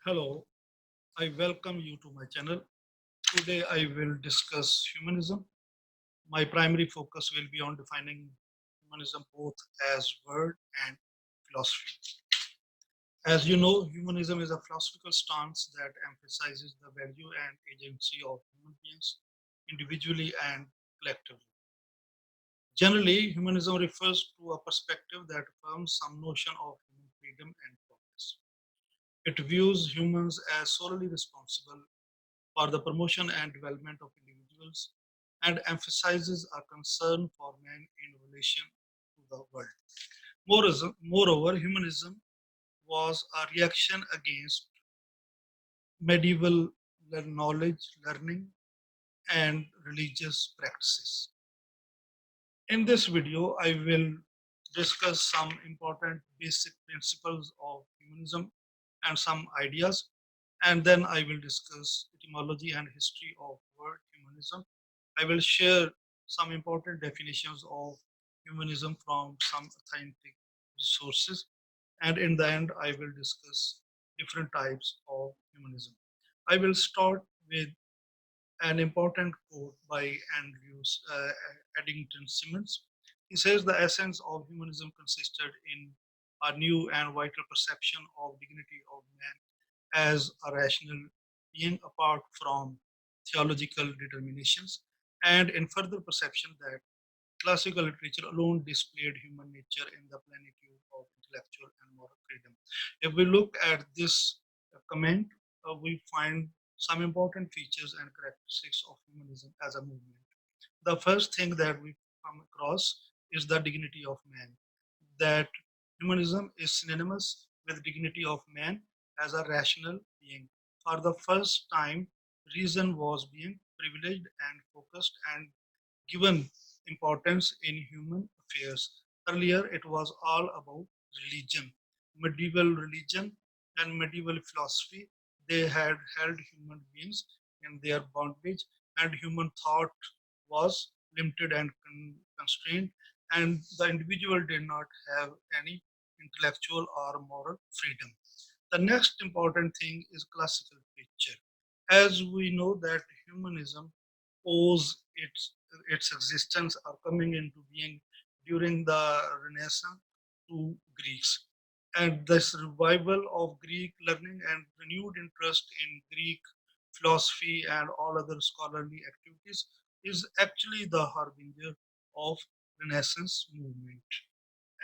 Hello, I welcome you to my channel. Today I will discuss humanism. My primary focus will be on defining humanism both as word and philosophy. As you know, humanism is a philosophical stance that emphasizes the value and agency of human beings individually and collectively. Generally, humanism refers to a perspective that affirms some notion of human freedom and progress. It views humans as solely responsible for the promotion and development of individuals and emphasizes a concern for man in relation to the world. Moreover, humanism was a reaction against medieval knowledge, learning, and religious practices. In this video, I will discuss some important basic principles of humanism and some ideas, and then I will discuss etymology and history of word humanism. I will share some important definitions of humanism from some authentic sources, and in the end, I will discuss different types of humanism. I will start with an important quote by Andrews Addington Simmons. He says the essence of humanism consisted in a new and vital perception of dignity of man as a rational being apart from theological determinations, and in further perception that classical literature alone displayed human nature in the plenitude of intellectual and moral freedom. If we look at this comment, we find some important features and characteristics of humanism as a movement. The first thing that we come across is the dignity of man, that humanism is synonymous with dignity of man as a rational being. For the first time, reason was being privileged and focused and given importance in human affairs. Earlier, it was all about religion, medieval religion, and medieval philosophy. They had held human beings in their bondage, and human thought was limited and constrained, and the individual did not have any intellectual or moral freedom. The next important thing is classical literature. As we know that humanism owes its existence or coming into being during the Renaissance to Greeks. And this revival of Greek learning and renewed interest in Greek philosophy and all other scholarly activities is actually the harbinger of Renaissance movement.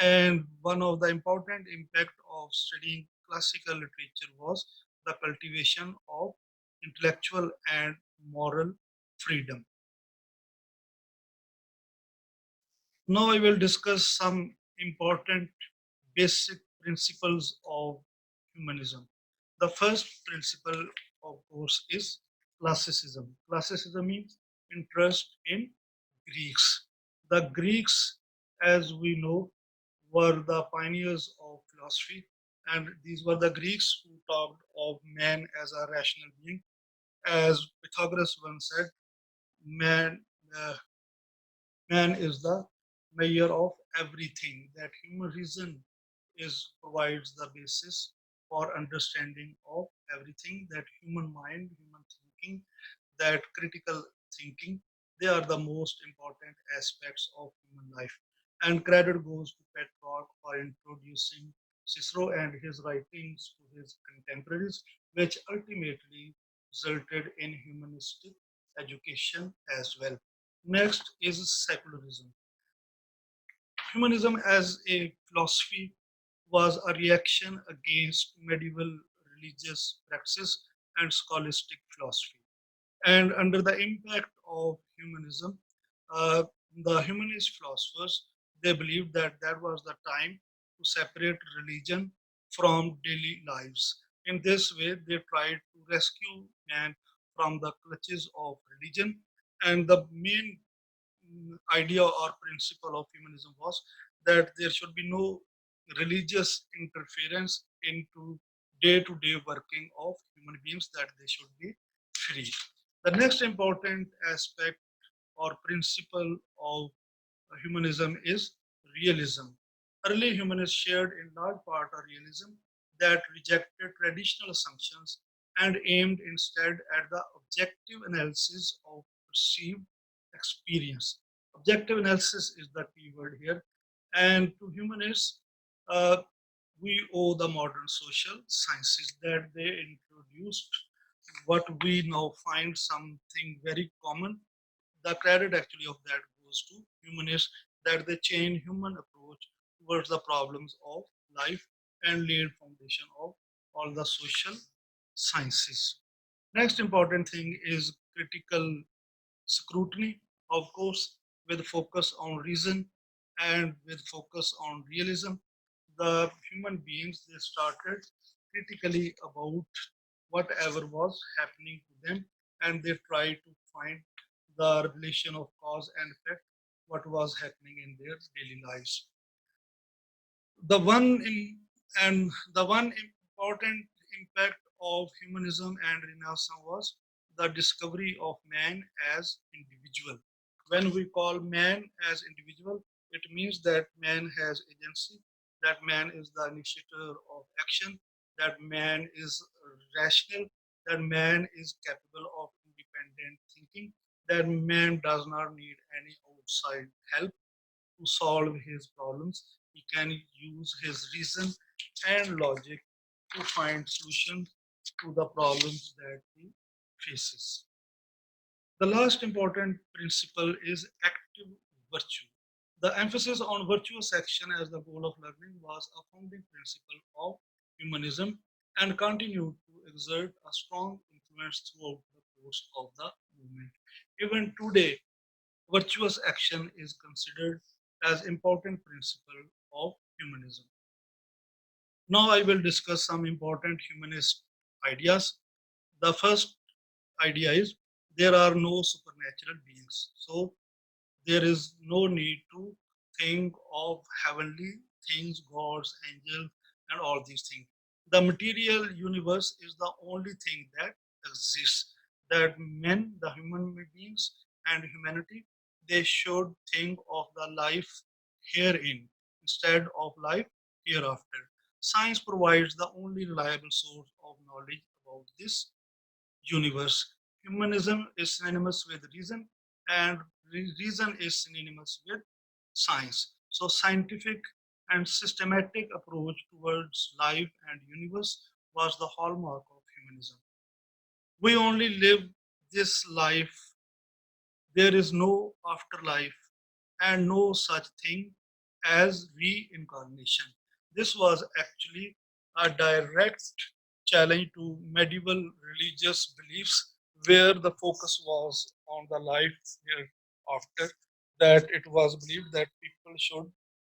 And one of the important impact of studying classical literature was the cultivation of intellectual and moral freedom. Now I will discuss some important basic principles of humanism. The first principle, of course, is classicism. Classicism means interest in Greeks. The Greeks, as we know, were the pioneers of philosophy, and these were the Greeks who talked of man as a rational being. As Pythagoras once said, man, uh, man is the measure of everything. That human reason is provides the basis for understanding of everything. That human mind, human thinking, that critical thinking, they are the most important aspects of human life. And credit goes to Petrarch for introducing Cicero and his writings to his contemporaries, which ultimately resulted in humanistic education as well. Next is secularism. Humanism as a philosophy was a reaction against medieval religious practices and scholastic philosophy. And under the impact of humanism, uh, the humanist philosophers, they believed that that was the time to separate religion from daily lives. In this way, they tried to rescue man from the clutches of religion. And the main idea or principle of humanism was that there should be no religious interference into day-to-day working of human beings, that they should be free. The next important aspect or principle of humanism is realism. Early humanists shared in large part of realism. that rejected traditional assumptions and aimed instead at the objective analysis of perceived experience. Objective analysis is the key word here. And to humanists, uh, we owe the modern social sciences that they introduced what we now find something very common. The credit actually of that goes to humanists that they change human approach towards the problems of life and laid foundation of all the social sciences. Next important thing is critical scrutiny, of course, with focus on reason and with focus on realism. The human beings they started critically about whatever was happening to them and they tried to find the relation of cause and effect, what was happening in their daily lives. The one in, and the one important impact of humanism and Renaissance was the discovery of man as individual. When we call man as individual, it means that man has agency, that man is the initiator of action, that man is rational, that man is capable of independent thinking, that man does not need any outside help to solve his problems. He can use his reason and logic to find solutions to the problems that he faces. The last important principle is active virtue. The emphasis on virtuous action as the goal of learning was a founding principle of humanism and continued to exert a strong influence throughout the course of the movement. Even today, virtuous action is considered as important principle of humanism. Now I will discuss some important humanist ideas. The first idea is there are no supernatural beings. So there is no need to think of heavenly things, gods, angels, and all these things. The material universe is the only thing that exists. That men, the human beings, and humanity, they should think of the life herein instead of life hereafter. Science provides the only reliable source of knowledge about this universe. Humanism is synonymous with reason, and reason is synonymous with science. So, scientific and systematic approach towards life and universe was the hallmark of humanism. We only live this life. There is no afterlife and no such thing as reincarnation. This was actually a direct challenge to medieval religious beliefs where the focus was on the life hereafter, that it was believed that people should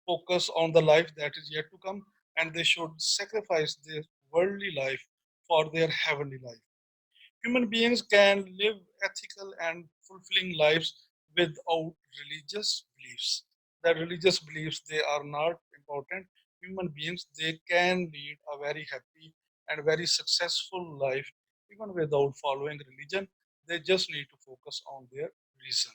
focus on the life that is yet to come and they should sacrifice their worldly life for their heavenly life. Human beings can live ethical and fulfilling lives without religious beliefs. The religious beliefs they are not important. Human beings they can lead a very happy and very successful life even without following religion. They just need to focus on their reason.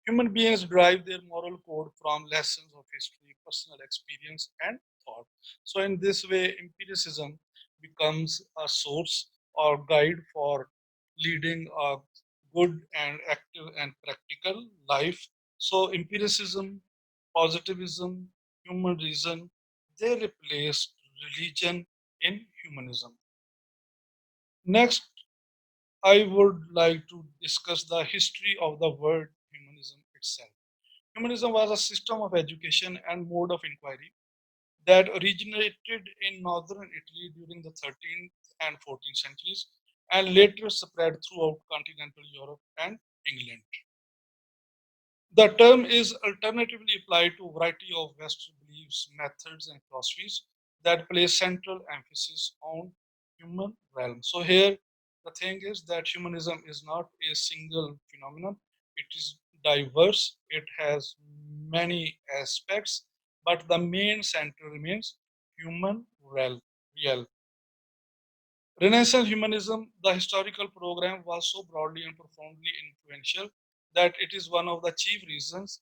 Human beings derive their moral code from lessons of history, personal experience, and thought. So, in this way, empiricism becomes a source or guide for leading a good and active and practical life. So, empiricism, positivism, human reason, they replaced religion in humanism. Next, I would like to discuss the history of the word humanism itself. Humanism was a system of education and mode of inquiry that originated in northern Italy during the 13th and 14th centuries and later spread throughout continental Europe and England. The term is alternatively applied to a variety of Western beliefs, methods, and philosophies that place central emphasis on human realm. So here, the thing is that humanism is not a single phenomenon. It is diverse. It has many aspects, but the main center remains human realm. Real. Renaissance humanism, the historical program, was so broadly and profoundly influential that it is one of the chief reasons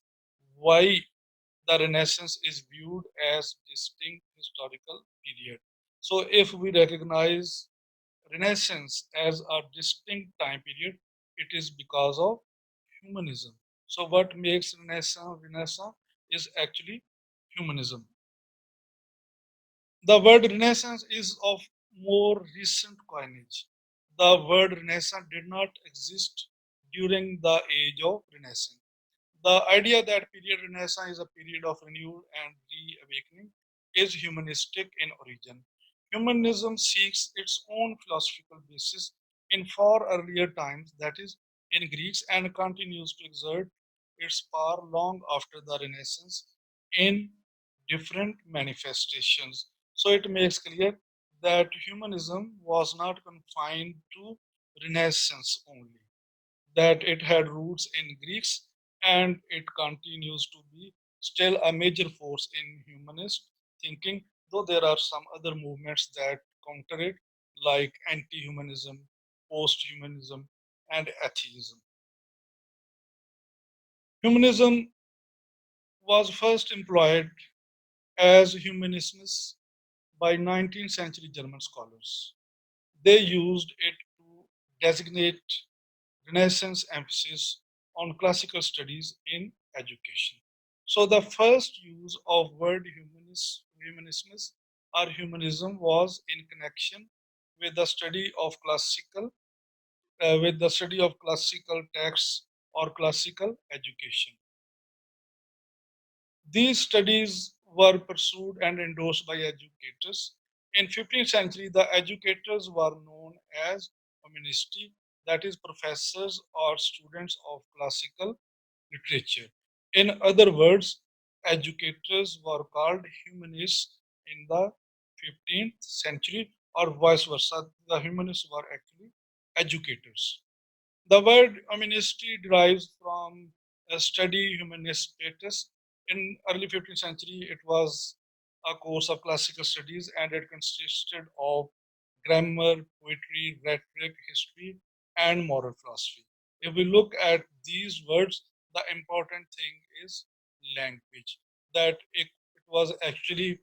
why the Renaissance is viewed as distinct historical period. So if we recognize Renaissance as a distinct time period, it is because of humanism. So what makes Renaissance is actually humanism. The word Renaissance is of more recent coinage. The word Renaissance did not exist during the age of Renaissance. The idea that period Renaissance is a period of renewal and reawakening is humanistic in origin. Humanism seeks its own philosophical basis in far earlier times, that is, in Greeks, and continues to exert its power long after the Renaissance in different manifestations. So it makes clear that humanism was not confined to Renaissance only, that it had roots in Greeks and it continues to be still a major force in humanist thinking, though there are some other movements that counter it, like anti humanism, post humanism, and atheism. Humanism was first employed as humanismus by 19th century German scholars. They used it to designate Renaissance emphasis on classical studies in education. So the first use of word humanismus or humanism was in connection with the study of classical texts or classical education. These studies were pursued and endorsed by educators. In 15th century, the educators were known as humanisti, that is, professors or students of classical literature. In other words, educators were called humanists in the 15th century, or vice versa. The humanists were actually educators. The word humanisty derives from a study humanist status. In early 15th century, it was a course of classical studies and it consisted of grammar, poetry, rhetoric, history, and moral philosophy. If we look at these words, the important thing is language. That it was actually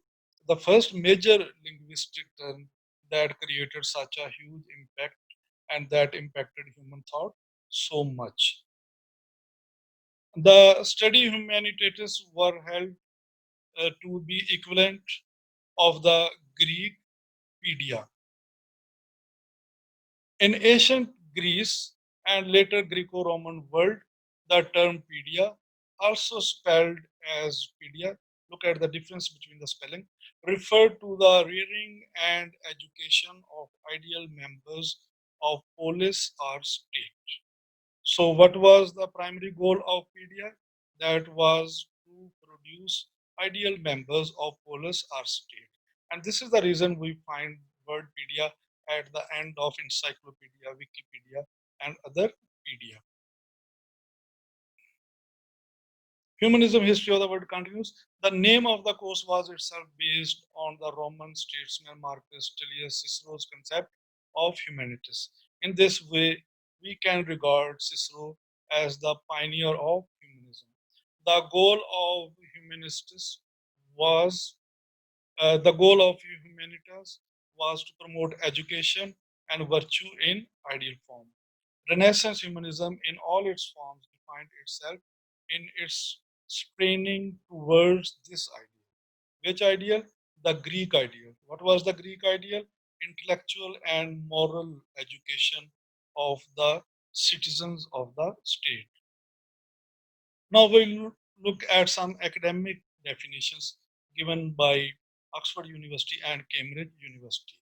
the first major linguistic term that created such a huge impact and that impacted human thought so much. The study humanities were held to be equivalent of the Greek pedia. In ancient Greece and later Greco-Roman world, the term pedia, also spelled as pedia, look at the difference between the spelling, referred to the rearing and education of ideal members of polis or state. So, what was the primary goal of PDI? That was to produce ideal members of polis or state. And this is the reason we find Wordpedia at the end of Encyclopedia, Wikipedia, and other pedia. Humanism history of the world continues. The name of the course was itself based on the Roman statesman Marcus Tullius Cicero's concept of humanities. In this way, we can regard Cicero as the pioneer of humanism. The goal of humanities was the goal of humanitas was to promote education and virtue in ideal form. Renaissance humanism, in all its forms, defined itself in its straining towards this ideal. Which ideal? The Greek ideal. What was the Greek ideal? Intellectual and moral education of the citizens of the state. Now we'll look at some academic definitions given by Oxford University and Cambridge University.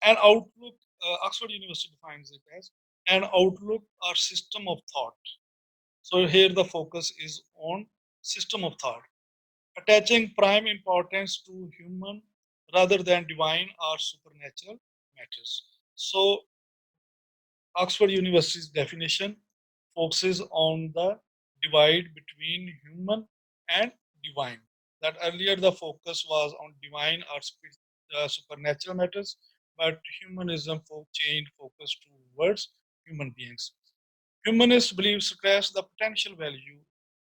An outlook, Oxford University defines it as an outlook or system of thought. So here the focus is on system of thought, attaching prime importance to human rather than divine or supernatural matters. So Oxford University's definition focuses on the divide between human and divine. That earlier the focus was on divine or supernatural matters, but humanism changed focus towards human beings. Humanists believe stress the potential value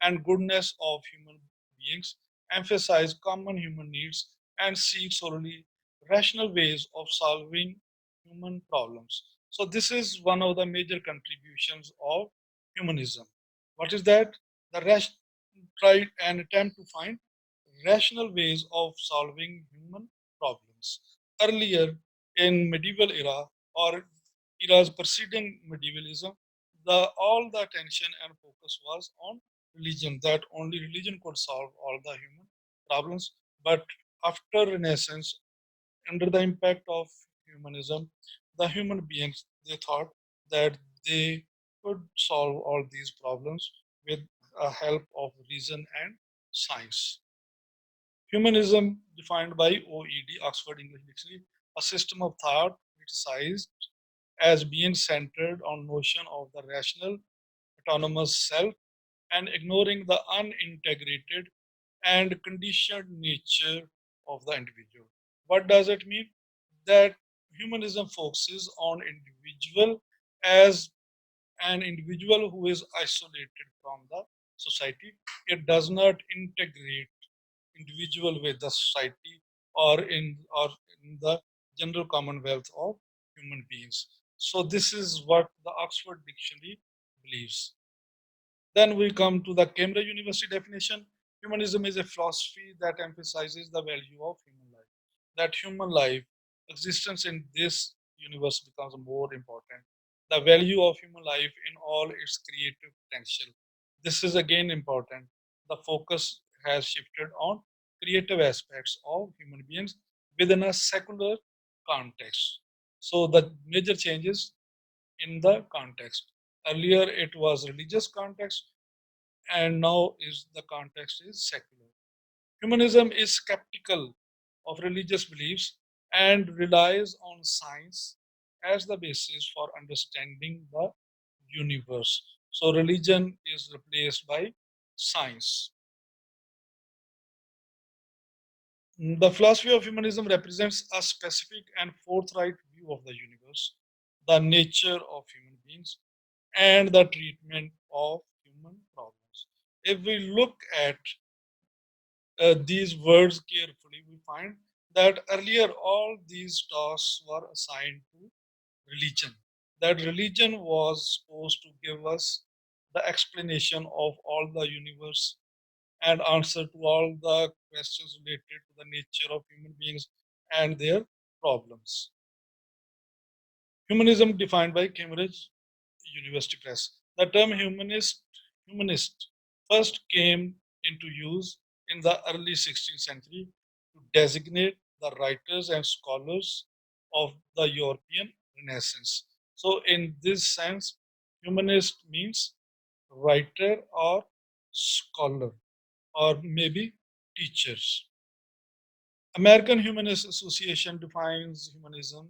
and goodness of human beings, emphasize common human needs, and seek solely rational ways of solving human problems. So, this is one of the major contributions of humanism. What is that? The rest tried an attempt to find rational ways of solving human problems. Earlier in medieval era or eras preceding medievalism, all the attention and focus was on religion, that only religion could solve all the human problems. But after Renaissance, under the impact of humanism, the human beings they thought that they could solve all these problems with a help of reason and science. Humanism, defined by OED, Oxford English Dictionary, a system of thought criticized as being centered on notion of the rational, autonomous self and ignoring the unintegrated and conditioned nature of the individual. What does it mean? That humanism focuses on individual as an individual who is isolated from the society. It does not integrate individual with the society or in the general commonwealth of human beings. So this is what the Oxford Dictionary believes. Then we come to the Cambridge University definition. Humanism is a philosophy that emphasizes the value of human life. That human life, existence in this universe becomes more important. The value of human life in all its creative potential. This is again important. The focus has shifted on creative aspects of human beings within a secular context. So the major changes in the context. Earlier it was religious context and now is the context is secular. Humanism is skeptical of religious beliefs and relies on science as the basis for understanding the universe. So religion is replaced by science. The philosophy of humanism represents a specific and forthright view of the universe, the nature of human beings, and the treatment of human problems. If we look at these words carefully, we find that earlier all these tasks were assigned to religion. That religion was supposed to give us the explanation of all the universe and answer to all the questions related to the nature of human beings and their problems. Humanism defined by Cambridge University Press. The term humanist first came into use in the early 16th century to designate the writers and scholars of the European Renaissance. So, in this sense, humanist means writer or scholar or maybe teachers. American Humanist Association defines humanism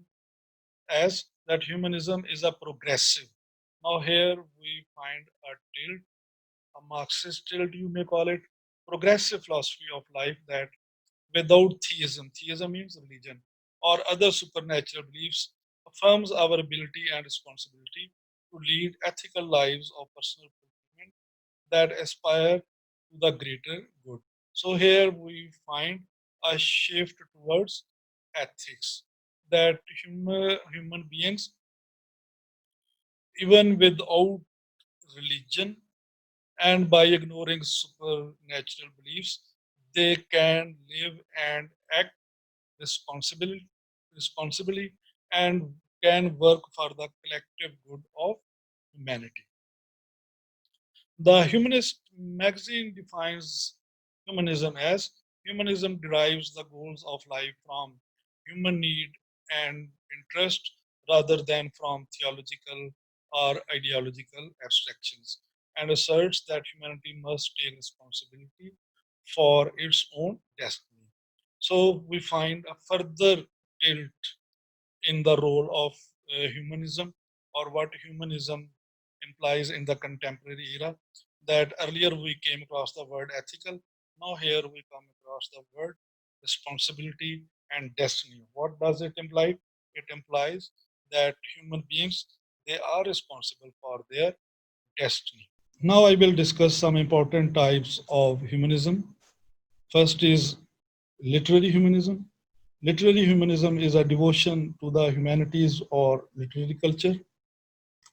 as that humanism is a progressive. Now, here we find a tilt, a Marxist tilt, you may call it, progressive philosophy of life that without theism means religion, or other supernatural beliefs, affirms our ability and responsibility to lead ethical lives of personal fulfillment that aspire to the greater good. So, here we find a shift towards ethics that human beings even without religion and by ignoring supernatural beliefs, they can live and act responsibly, responsibly and can work for the collective good of humanity. The Humanist magazine defines humanism as humanism derives the goals of life from human need and interest rather than from theological or ideological abstractions and asserts that humanity must take responsibility for its own destiny. So we find a further tilt in the role of humanism or what humanism implies in the contemporary era. That earlier we came across the word ethical, now here we come across the word responsibility and destiny. What does it imply? It implies that human beings they are responsible for their destiny. Now I will discuss some important types of humanism. First is literary humanism. Literary humanism is a devotion to the humanities or literary culture.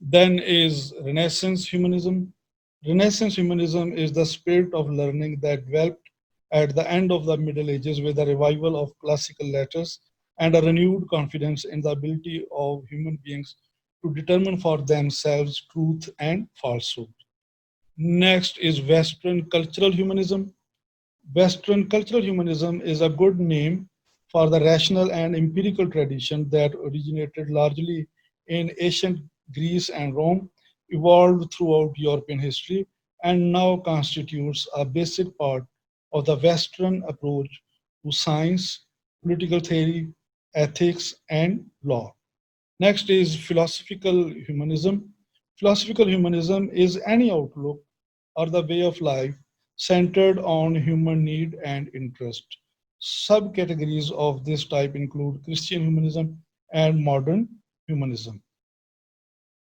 Then is Renaissance humanism. Renaissance humanism is the spirit of learning that developed at the end of the Middle Ages with the revival of classical letters and a renewed confidence in the ability of human beings to determine for themselves truth and falsehood. Next is Western cultural humanism. Western cultural humanism is a good name for the rational and empirical tradition that originated largely in ancient Greece and Rome, evolved throughout European history, and now constitutes a basic part of the Western approach to science, political theory, ethics, and law. Next is philosophical humanism. Philosophical humanism is any outlook or the way of life centered on human need and interest. Subcategories of this type include Christian humanism and modern humanism.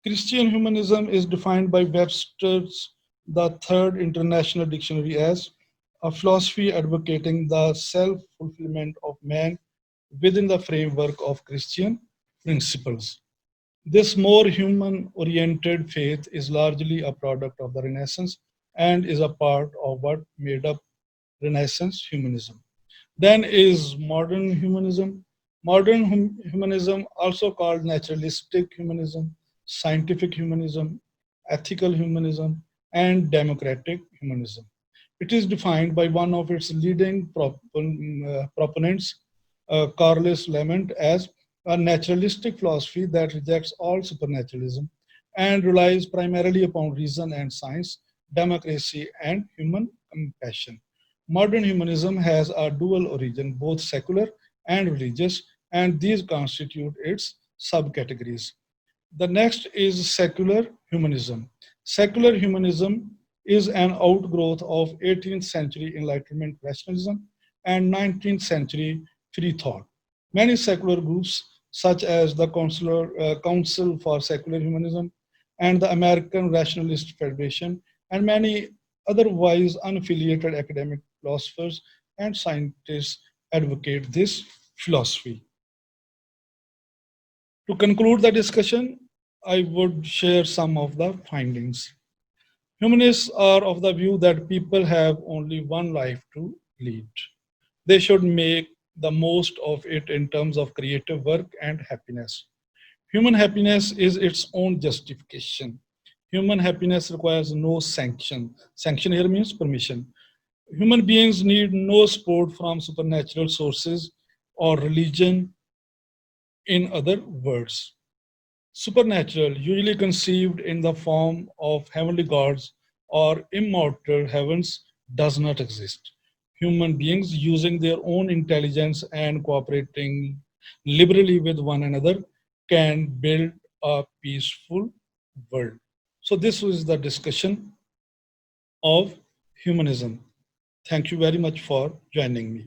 Christian humanism is defined by Webster's The Third International Dictionary as a philosophy advocating the self fulfillment of man within the framework of Christian principles. This more human oriented faith is largely a product of the Renaissance and is a part of what made up Renaissance humanism. Then is modern humanism. Modern humanism, also called naturalistic humanism, scientific humanism, ethical humanism, and democratic humanism. It is defined by one of its leading proponents, Carlos Lement, as a naturalistic philosophy that rejects all supernaturalism and relies primarily upon reason and science, democracy, and human compassion. Modern humanism has a dual origin, both secular and religious, and these constitute its subcategories. The next is secular humanism. Secular humanism is an outgrowth of 18th century Enlightenment rationalism and 19th century free thought. Many secular groups, such as the Council for Secular Humanism and the American Rationalist Federation, and many otherwise unaffiliated academic philosophers and scientists, advocate this philosophy. To conclude the discussion, I would share some of the findings. Humanists are of the view that people have only one life to lead. They should make the most of it in terms of creative work and happiness. Human happiness is its own justification. Human happiness requires no sanction. Sanction here means permission. Human beings need no support from supernatural sources or religion, in other words. Supernatural, usually conceived in the form of heavenly gods or immortal heavens, does not exist. Human beings, using their own intelligence and cooperating liberally with one another, can build a peaceful world. So, this was the discussion of humanism. Thank you very much for joining me.